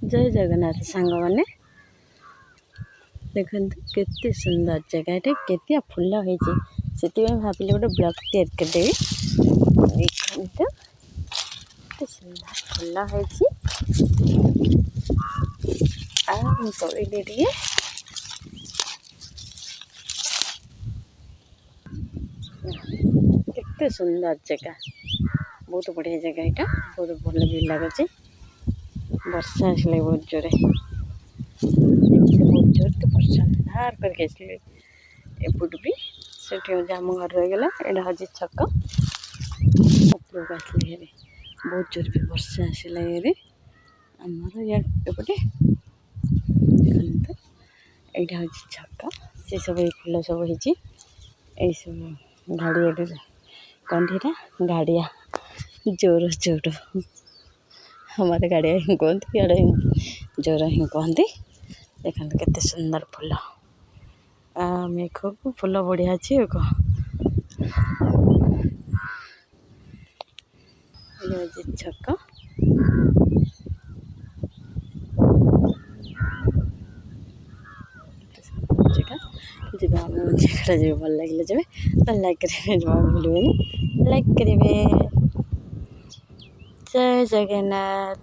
जय जगन्नाथ सांग मैंने देखते केते सुंदर जगह केतिया फुल हो भाविले गोटे ब्लॉग तैयार करदेवी। देखते केते सुंदर फुल होली टे केते सुंदर जगह बहुत बढ़िया जगह यहाँ बहुत भल भी लगुच वर्षा आसले बहुत जोरे बहुत जोर तो वर्षा धार करके आसले एपट भी से आम घर रहीगला यहाँ हूँ छक उपरक आसले हेरे बहुत जोर भी वर्षा आसला ये आमर एपटे देखते यहाँ हूँ छक से सब फूल सब हो सब गाड़िया कंठीटा गाड़िया जोर जोर हमारे गाड़िया ही कहते इे जोर ही कहते। देखते केते सुंदर फूल मेघ को फूल बढ़िया अच्छी छक जगह जी भल लगे जब तो लाइक करेंगे जमा भूलें लाइक करेंगे। जय जगन्नाथ।